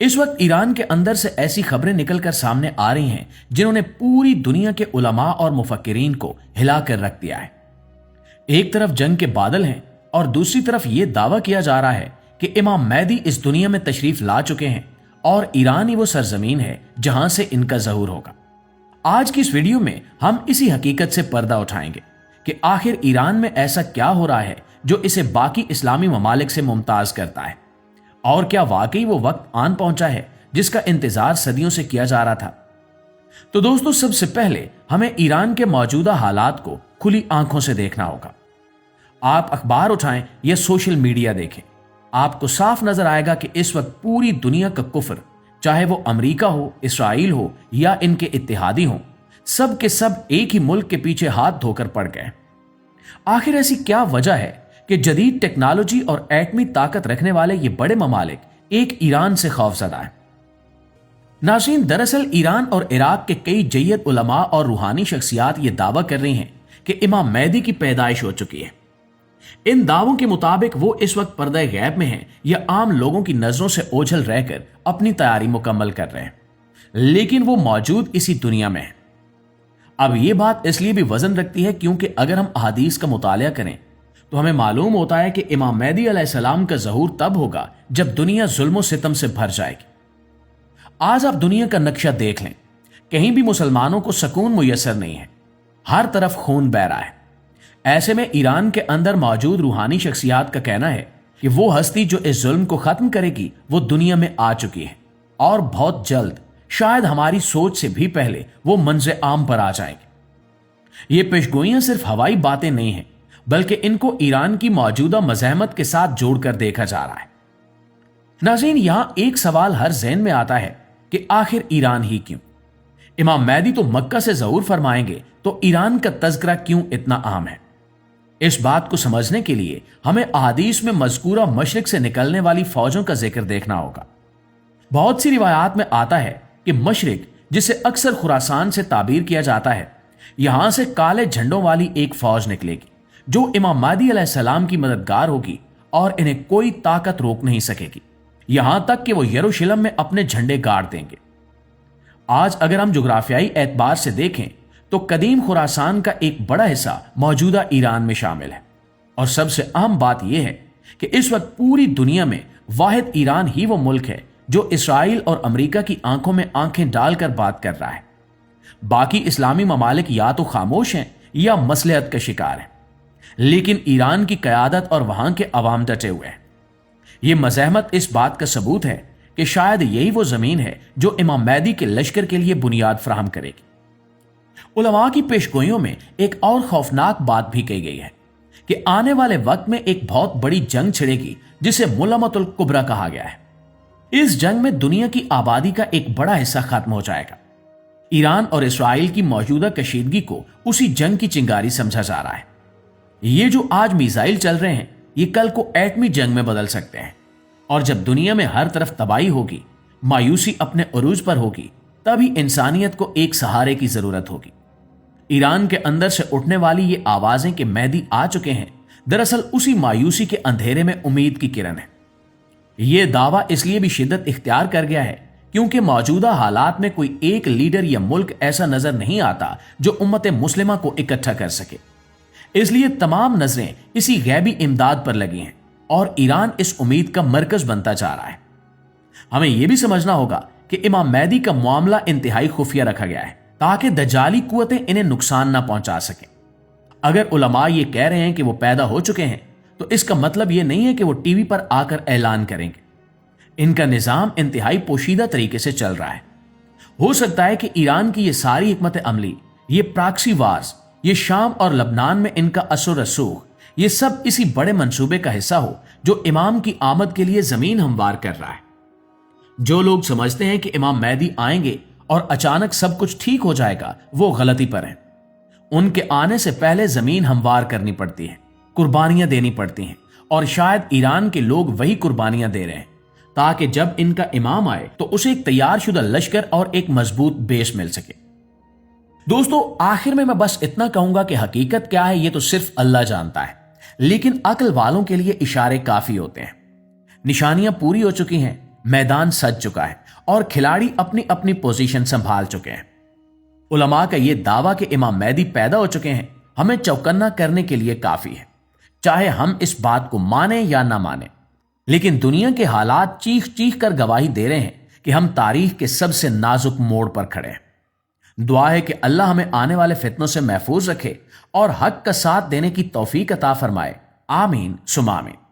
इस वक्त ईरान के अंदर से ऐसी खबरें निकलकर सामने आ रही हैं जिन्होंने पूरी दुनिया के उलमा और मुफक्किरीन को हिलाकर रख दिया है। एक तरफ जंग के बादल हैं और दूसरी तरफ यह दावा किया जा रहा है कि इमाम मेहदी इस दुनिया में तशरीफ ला चुके हैं और ईरान ही वो सरजमीन है जहां से इनका ज़हूर होगा। आज की इस वीडियो में हम इसी हकीकत से पर्दा उठाएंगे कि आखिर ईरान में ऐसा क्या हो रहा है जो इसे बाकी इस्लामी ममालिक से मुमताज करता है, और क्या वाकई वो वक्त आन पहुंचा है जिसका इंतजार सदियों से किया जा रहा था। तो दोस्तों, सबसे पहले हमें ईरान के मौजूदा हालात को खुली आंखों से देखना होगा। आप अखबार उठाएं या सोशल मीडिया देखें, आपको साफ नजर आएगा कि इस वक्त पूरी दुनिया का कुफ्र, चाहे वो अमेरिका हो, इसराइल हो या इनके इत्तेहादी हो, सब के सब एक ही मुल्क के पीछे हाथ धोकर पड़ गए। आखिर ऐसी क्या वजह है कि जदीद टेक्नोलॉजी और एटमी ताकत रखने वाले ये बड़े ममालिक एक ईरान से खौफजदा है? नाज़रीन, दरअसल ईरान और इराक के कई जय्यद उलमा और रूहानी शख्सियात ये दावा कर रही हैं कि इमाम मेहदी की पैदाइश हो चुकी है। इन दावों के मुताबिक वो इस वक्त पर्दे गैब में हैं या आम लोगों की नजरों से ओझल रहकर अपनी तैयारी मुकम्मल कर रहे हैं, लेकिन वो मौजूद इसी दुनिया में है। अब ये बात इसलिए भी वजन रखती है क्योंकि अगर हम अहादीस का मुतालिया करें तो हमें मालूम होता है कि इमाम मेहदी अलैहिस्सलाम का ज़हूर तब होगा जब दुनिया जुल्म सितम से भर जाएगी। आज आप दुनिया का नक्शा देख लें, कहीं भी मुसलमानों को सुकून मुयस्सर नहीं है, हर तरफ खून बह रहा है। ऐसे में ईरान के अंदर मौजूद रूहानी शख्सियात का कहना है कि वो हस्ती जो इस जुल्म को खत्म करेगी वो दुनिया में आ चुकी है और बहुत जल्द, शायद हमारी सोच से भी पहले, वो मंज़र आम पर आ जाएगी। ये पेशगोइयां सिर्फ हवाई बातें नहीं हैं, बल्कि इनको ईरान की मौजूदा मज़ाहमत के साथ जोड़कर देखा जा रहा है। नाज़रीन, यहां एक सवाल हर ज़हन में आता है कि आखिर ईरान ही क्यों? इमाम मेहदी तो मक्का से ज़हूर फरमाएंगे, तो ईरान का तज़किरा क्यों इतना अहम है? इस बात को समझने के लिए हमें अहादीस में मज़कूरा मशरिक से निकलने वाली फौजों का जिक्र देखना होगा। बहुत सी रिवायात में आता है कि मशरिक, जिसे अक्सर खुरासान से ताबीर किया जाता है, यहां से काले झंडों वाली एक फौज निकलेगी जो इमाम मेहदी अलैहिस्सलाम की मददगार होगी और इन्हें कोई ताकत रोक नहीं सकेगी, यहां तक कि वो यरूशलेम में अपने झंडे गाड़ देंगे। आज अगर हम जुग्राफियाई एतबार से देखें तो कदीम खुरासान का एक बड़ा हिस्सा मौजूदा ईरान में शामिल है, और सबसे अहम बात यह है कि इस वक्त पूरी दुनिया में वाहिद ईरान ही वो मुल्क है जो इसराइल और अमेरिका की आंखों में आंखें डालकर बात कर रहा है। बाकी इस्लामी ममालिक या तो खामोश हैं या मसलहत का शिकार हैं, लेकिन ईरान की क़यादत और वहां के अवाम डटे हुए हैं। यह मज़ाहमत इस बात का सबूत है कि शायद यही वो जमीन है जो इमाम मेहदी के लश्कर के लिए बुनियाद फराहम करेगी। उलमा की पेशगोइयों में एक और खौफनाक बात भी कही गई है कि आने वाले वक्त में एक बहुत बड़ी जंग छिड़ेगी जिसे मुलमतुल कुबरा कहा गया है। इस जंग में दुनिया की आबादी का एक बड़ा हिस्सा खत्म हो जाएगा। ईरान और इसराइल की मौजूदा कशीदगी को उसी जंग की चिंगारी समझा जा रहा है। ये जो आज मिसाइल चल रहे हैं, ये कल को एटमी जंग में बदल सकते हैं, और जब दुनिया में हर तरफ तबाही होगी, मायूसी अपने अरूज पर होगी, तभी इंसानियत को एक सहारे की जरूरत होगी। ईरान के अंदर से उठने वाली ये आवाजें कि मेहदी आ चुके हैं, दरअसल उसी मायूसी के अंधेरे में उम्मीद की किरण है। यह दावा इसलिए भी शिद्दत इख्तियार कर गया है क्योंकि मौजूदा हालात में कोई एक लीडर या मुल्क ऐसा नजर नहीं आता जो उम्मत मुस्लिमा को इकट्ठा कर सके। इसलिए तमाम नजरें इसी गैबी इमदाद पर लगी हैं और ईरान इस उम्मीद का मरकज बनता जा रहा है। हमें यह भी समझना होगा कि इमाम मेहदी का मामला इंतहाई खुफिया रखा गया है ताकि दज्जाली कुव्वतें इन्हें नुकसान ना पहुंचा सकें। अगर उलमा ये कह रहे हैं कि वो पैदा हो चुके हैं, तो इसका मतलब यह नहीं है कि वो टीवी पर आकर ऐलान करेंगे। इनका निजाम इंतहाई पोशीदा तरीके से चल रहा है। हो सकता है कि ईरान की ये सारी हिकमत अमली, ये प्रॉक्सी वार्स, ये शाम और लबनान में इनका असर रसूख, ये सब इसी बड़े मंसूबे का हिस्सा हो जो इमाम की आमद के लिए जमीन हमवार कर रहा है। जो लोग समझते हैं कि इमाम मेहदी आएंगे और अचानक सब कुछ ठीक हो जाएगा, वो गलती पर हैं। उनके आने से पहले जमीन हमवार करनी पड़ती है, कुर्बानियां देनी पड़ती हैं, और शायद ईरान के लोग वही कुर्बानियां दे रहे हैं ताकि जब इनका इमाम आए तो उसे एक तैयार शुदा लश्कर और एक मजबूत बेस मिल सके। दोस्तों, आखिर में मैं बस इतना कहूंगा कि हकीकत क्या है ये तो सिर्फ अल्लाह जानता है, लेकिन अक्ल वालों के लिए इशारे काफी होते हैं। निशानियां पूरी हो चुकी हैं, میدان سج چکا ہے اور کھلاڑی اپنی اپنی پوزیشن سنبھال چکے ہیں۔ علماء کا یہ دعویٰ کہ امام مہدی پیدا ہو چکے ہیں ہمیں چوکنا کرنے کے لیے کافی ہے، چاہے ہم اس بات کو مانیں یا نہ مانیں۔ لیکن دنیا کے حالات چیخ چیخ کر گواہی دے رہے ہیں کہ ہم تاریخ کے سب سے نازک موڑ پر کھڑے ہیں۔ دعا ہے کہ اللہ ہمیں آنے والے فتنوں سے محفوظ رکھے اور حق کا ساتھ دینے کی توفیق عطا فرمائے۔ آمین ثم آمین۔